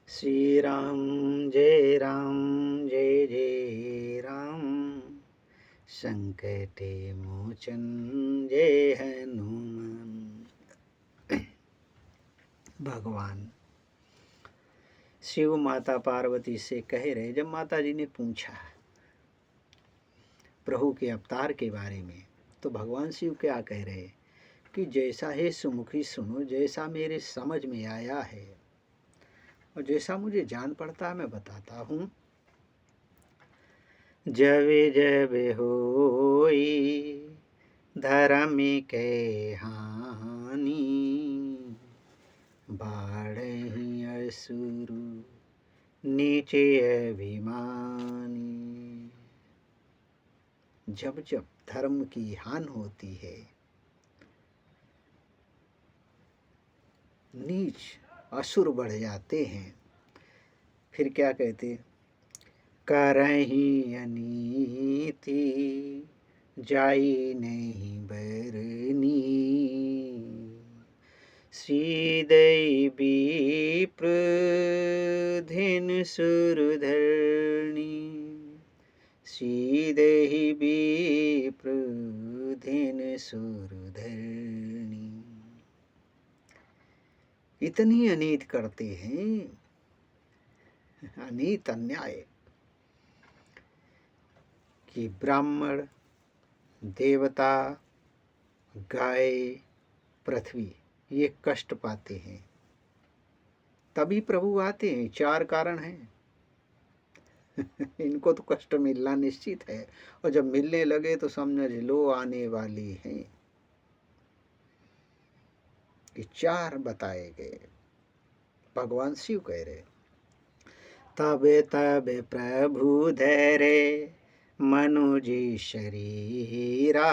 श्री राम जय राम जय जय राम। संकट मोचन जय हनुमान। भगवान शिव माता पार्वती से कह रहे, जब माता जी ने पूछा प्रभु के अवतार के बारे में, तो भगवान शिव क्या कह रहे कि जैसा है सुमुखी सुनो, जैसा मेरे समझ में आया है और जैसा मुझे जान पड़ता है मैं बताता हूँ। जब जब होई धर्म के हानि, बाढ़हि असुर नीचे अभिमानी। जब जब धर्म की हानि होती है, नीच असुर बढ़ जाते हैं, फिर क्या कहते, करहि अनीति जाई नहीं बरनी, श्रीदई विप्र धीन सुरधरणी, श्रीदई विप्र धीन सुरधरणी। इतनी अनीत करते हैं, अनीत अन्याय कि ब्राह्मण, देवता, गाय, पृथ्वी ये कष्ट पाते हैं। तभी प्रभु आते हैं। चार कारण हैं। इनको तो कष्ट मिलना निश्चित है, और जब मिलने लगे तो समझ लो आने वाली हैं। कि चार बताए गए। भगवान शिव कह रहे, तबे तबे प्रभु धरे मनुजी शरीरा।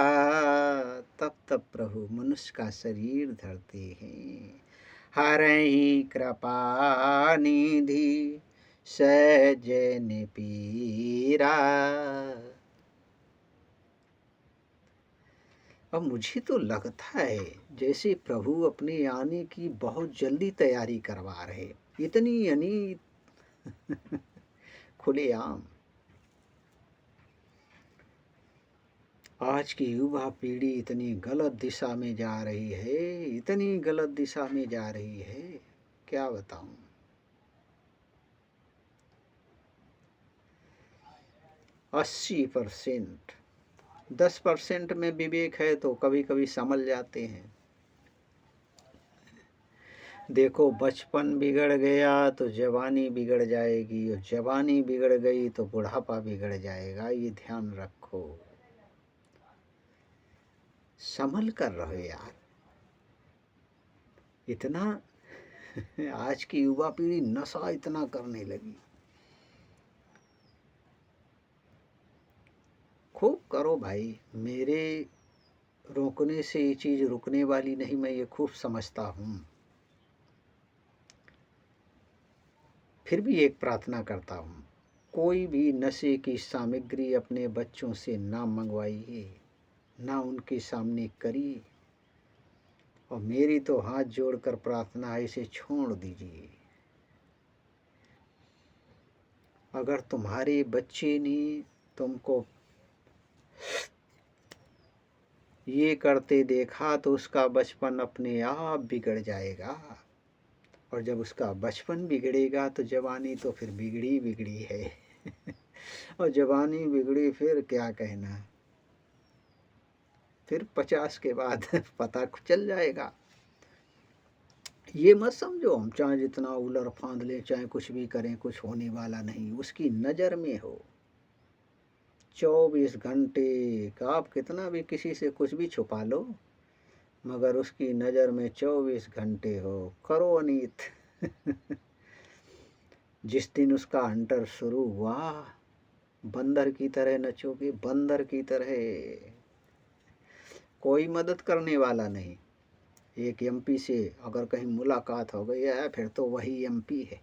तब तब प्रभु मनुष्य का शरीर धरते हैं। हरहि कृपा निधि सजन पीरा। अब मुझे तो लगता है जैसे प्रभु अपने आने की बहुत जल्दी तैयारी करवा रहे। इतनी अनीत खुलेआम। आज की युवा पीढ़ी इतनी गलत दिशा में जा रही है, इतनी गलत दिशा में जा रही है, क्या बताऊं। 80%, 10% में विवेक है तो कभी कभी समझ जाते हैं। देखो, बचपन बिगड़ गया तो जवानी बिगड़ जाएगी, और जवानी बिगड़ गई तो बुढ़ापा बिगड़ जाएगा। ये ध्यान रखो। संभल कर रहो यार। इतना आज की युवा पीढ़ी नशा इतना करने लगी। खूब करो भाई, मेरे रोकने से ये चीज़ रुकने वाली नहीं, मैं ये खूब समझता हूँ। फिर भी एक प्रार्थना करता हूँ, कोई भी नशे की सामग्री अपने बच्चों से ना मंगवाइए, ना उनके सामने करिए। और मेरी तो हाथ जोड़कर प्रार्थना है, इसे छोड़ दीजिए। अगर तुम्हारे बच्चे ने तुमको ये करते देखा तो उसका बचपन अपने आप बिगड़ जाएगा, और जब उसका बचपन बिगड़ेगा तो जवानी तो फिर बिगड़ी बिगड़ी है। और जवानी बिगड़ी फिर क्या कहना, फिर 50 के बाद पता चल जाएगा। ये मत समझो हम चाहे जितना उलर फांद लें, चाहे कुछ भी करें, कुछ होने वाला नहीं। उसकी नज़र में हो 24 घंटे का, आप कितना भी किसी से कुछ भी छुपा लो, मगर उसकी नज़र में 24 घंटे हो। करो अनीत। जिस दिन उसका हंटर शुरू हुआ, बंदर की तरह नचोगे, बंदर की तरह। कोई मदद करने वाला नहीं। एक एमपी से अगर कहीं मुलाकात हो गई है, फिर तो वही एमपी है।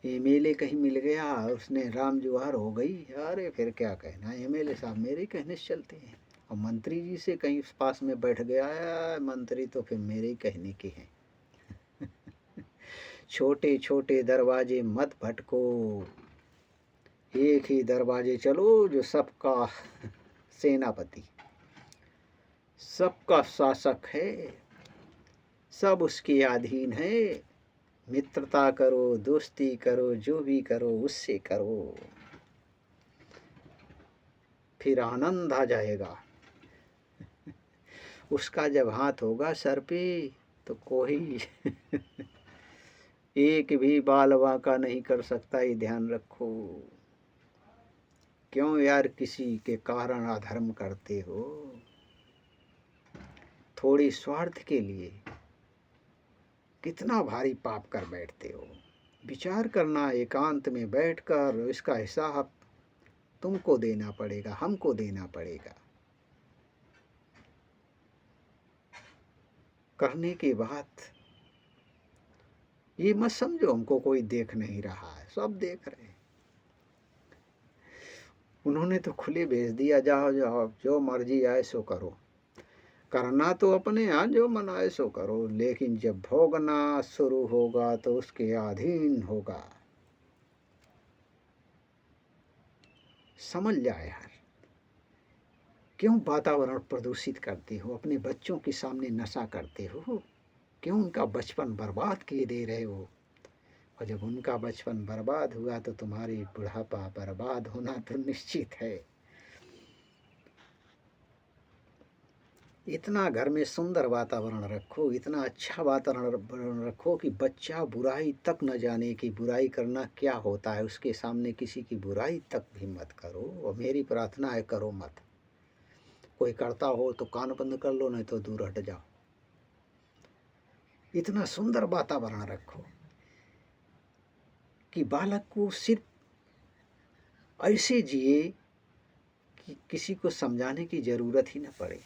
एमएलए कहीं मिल गया, उसने राम जोहार हो गई, अरे फिर क्या कहना, एमएलए साहब मेरे कहने से चलते हैं। और मंत्री जी से कहीं पास में बैठ गया है मंत्री, तो फिर मेरे ही कहने के हैं। छोटे छोटे दरवाजे मत भटको, एक ही दरवाजे चलो जो सबका सेनापति, सबका शासक है, सब उसके अधीन है। मित्रता करो, दोस्ती करो, जो भी करो उससे करो, फिर आनंद आ जाएगा। उसका जब हाथ होगा सर पे तो कोई एक भी बाल वांका नहीं कर सकता, ये ध्यान रखो। क्यों यार किसी के कारण अधर्म करते हो? थोड़ी स्वार्थ के लिए कितना भारी पाप कर बैठते हो। विचार करना एकांत में बैठकर, इसका हिसाब तुमको देना पड़ेगा, हमको देना पड़ेगा। करने के बाद ये मत समझो हमको कोई देख नहीं रहा है, सब देख रहे हैं। उन्होंने तो खुले भेज दिया, जाओ जाओ जो मर्जी आए सो करो। करना तो अपने यहाँ जो मन आए सो करो, लेकिन जब भोगना शुरू होगा तो उसके अधीन होगा। समझ जाए यार, क्यों वातावरण प्रदूषित करते हो, अपने बच्चों के सामने नशा करते हो, क्यों उनका बचपन बर्बाद किए दे रहे हो। और जब उनका बचपन बर्बाद हुआ तो तुम्हारी बुढ़ापा बर्बाद होना तो निश्चित है। इतना घर में सुंदर वातावरण रखो, इतना अच्छा वातावरण रखो कि बच्चा बुराई तक न जाने कि बुराई करना क्या होता है। उसके सामने किसी की बुराई तक भी मत करो, और मेरी प्रार्थना है करो मत। कोई करता हो तो कान बंद कर लो, नहीं तो दूर हट जाओ। इतना सुंदर वातावरण रखो कि बालक को सिर्फ ऐसे जिए कि किसी को समझाने की ज़रूरत ही न पड़े।